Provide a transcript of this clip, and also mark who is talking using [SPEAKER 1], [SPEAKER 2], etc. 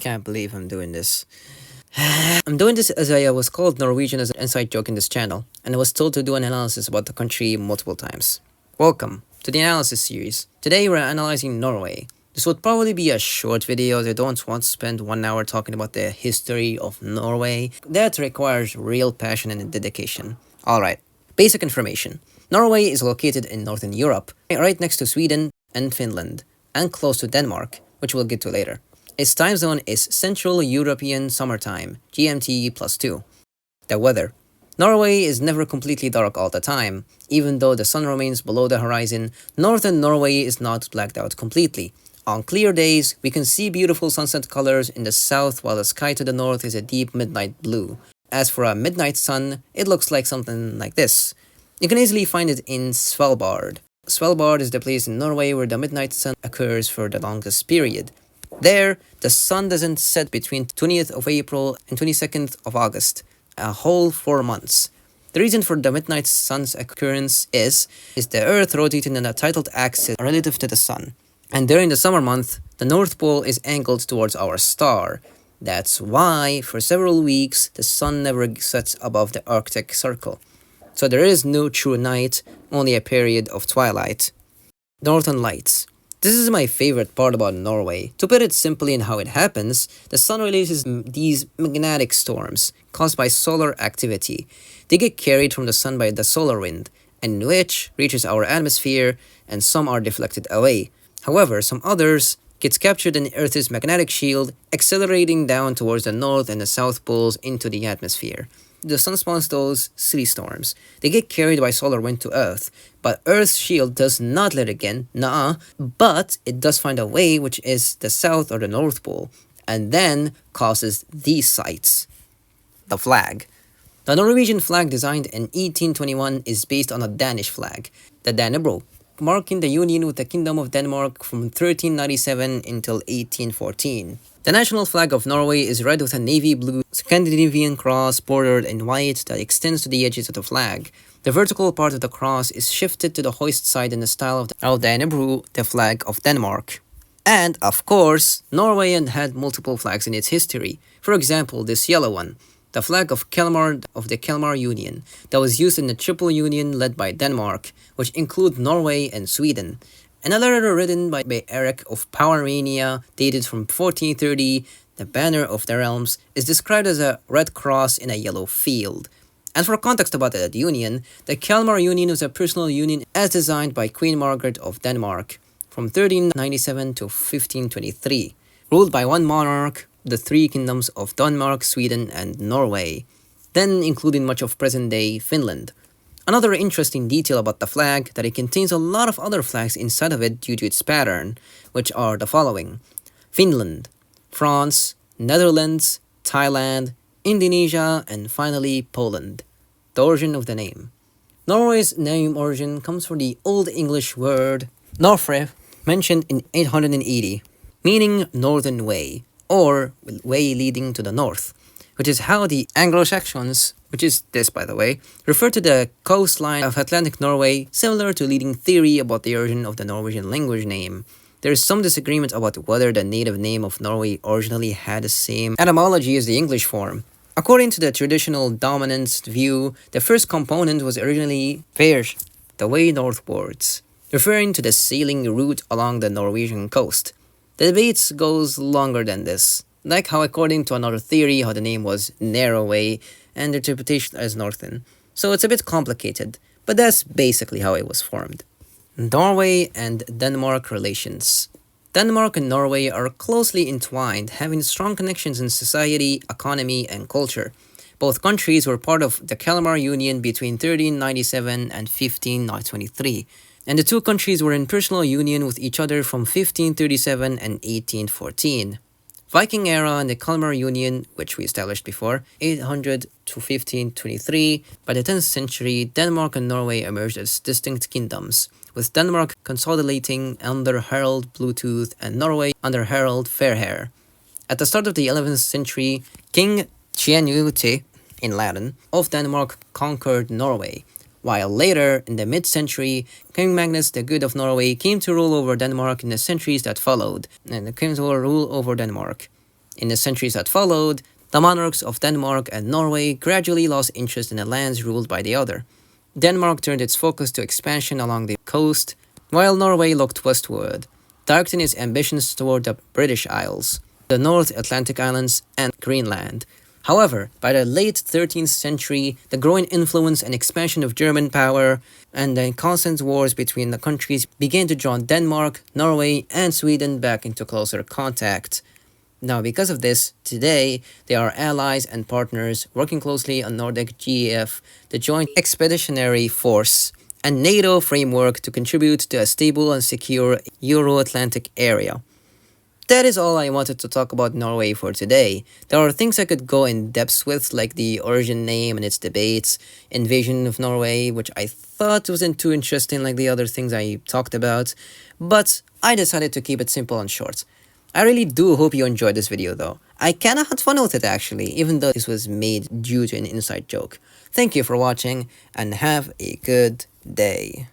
[SPEAKER 1] can't believe I'm doing this. I'm doing this as I was called Norwegian as an inside joke in this channel, and I was told to do an analysis about the country multiple times. Welcome to the analysis series. Today we're analyzing Norway. This would probably be a short video as I don't want to spend 1 hour talking about the history of Norway. That requires real passion and dedication. Alright, basic information. Norway is located in Northern Europe, right next to Sweden and Finland, and close to Denmark, which we'll get to later. Its time zone is Central European Summertime, GMT +2. The weather. Norway is never completely dark all the time. Even though the sun remains below the horizon, northern Norway is not blacked out completely. On clear days, we can see beautiful sunset colors in the south while the sky to the north is a deep midnight blue. As for a midnight sun, it looks like something like this. You can easily find it in Svalbard. Svalbard is the place in Norway where the midnight sun occurs for the longest period. There, the sun doesn't set between 20th of April and 22nd of August, a whole 4 months. The reason for the midnight sun's occurrence is the Earth rotating in a tilted axis relative to the sun. And during the summer month, the North Pole is angled towards our star. That's why, for several weeks, the sun never sets above the Arctic Circle. So there is no true night, only a period of twilight. Northern Lights. This is my favorite part about Norway. To put it simply in how it happens, the sun releases these magnetic storms caused by solar activity. They get carried from the sun by the solar wind, and which reaches our atmosphere, and some are deflected away. However, some others gets captured in Earth's magnetic shield, accelerating down towards the north and the south poles into the atmosphere. The sun spawns those city storms. They get carried by solar wind to Earth, but Earth's shield does not let it in, but it does find a way, which is the south or the north pole, and then causes these sights. The flag. The Norwegian flag designed in 1821 is based on a Danish flag, the Dannebrog, marking the union with the Kingdom of Denmark from 1397 until 1814. The national flag of Norway is red with a navy blue Scandinavian cross bordered in white that extends to the edges of the flag. The vertical part of the cross is shifted to the hoist side in the style of the Dannebrog, the flag of Denmark. And, of course, Norway had multiple flags in its history. For example, this yellow one, the flag of Kalmar of the Kalmar Union, that was used in the Triple Union led by Denmark, which include Norway and Sweden. Another letter written by Eric of Pomerania, dated from 1430, the banner of the realms, is described as a red cross in a yellow field. And for context about that union, the Kalmar Union was a personal union as designed by Queen Margaret of Denmark from 1397 to 1523, ruled by one monarch, the three kingdoms of Denmark, Sweden, and Norway, then including much of present-day Finland. Another interesting detail about the flag that it contains a lot of other flags inside of it due to its pattern, which are the following: Finland, France, Netherlands, Thailand, Indonesia, and finally Poland. The origin of the name. Norway's name origin comes from the Old English word Norfre, mentioned in 880, meaning northern way, or way leading to the north, which is how the Anglo-Saxons, which is this by the way, refer to the coastline of Atlantic Norway, similar to leading theory about the origin of the Norwegian language name. There is some disagreement about whether the native name of Norway originally had the same etymology as the English form. According to the traditional dominant view, the first component was originally Vers, the way northwards, referring to the sailing route along the Norwegian coast. The debate goes longer than this, like how according to another theory how the name was Narrow Way and the interpretation as Northern. So it's a bit complicated, but that's basically how it was formed. Norway and Denmark relations. Denmark and Norway are closely entwined, having strong connections in society, economy, and culture. Both countries were part of the Kalmar Union between 1397 and 1523, and the two countries were in personal union with each other from 1537 and 1814. Viking era and the Kalmar Union, which we established before, 800 to 1523. By the 10th century, Denmark and Norway emerged as distinct kingdoms, with Denmark consolidating under Harald Bluetooth and Norway under Harald Fairhair. At the start of the 11th century, King Sienute, in Latin, of Denmark conquered Norway, while later, in the mid-century, King Magnus the Good of Norway came to rule over Denmark in the centuries that followed, and came to rule over Denmark. In the centuries that followed, the monarchs of Denmark and Norway gradually lost interest in the lands ruled by the other. Denmark turned its focus to expansion along the coast, while Norway looked westward, directing its ambitions toward the British Isles, the North Atlantic Islands, and Greenland. However, by the late 13th century, the growing influence and expansion of German power and the constant wars between the countries began to draw Denmark, Norway, and Sweden back into closer contact. Now, because of this, today they are allies and partners working closely on Nordic GEF, the Joint Expeditionary Force, and NATO framework to contribute to a stable and secure Euro-Atlantic area. That is all I wanted to talk about Norway for today. There are things I could go in depth with, like the origin name and its debates, invasion of Norway, which I thought wasn't too interesting like the other things I talked about, but I decided to keep it simple and short. I really do hope you enjoyed this video though. I kinda had fun with it actually, even though this was made due to an inside joke. Thank you for watching, and have a good day.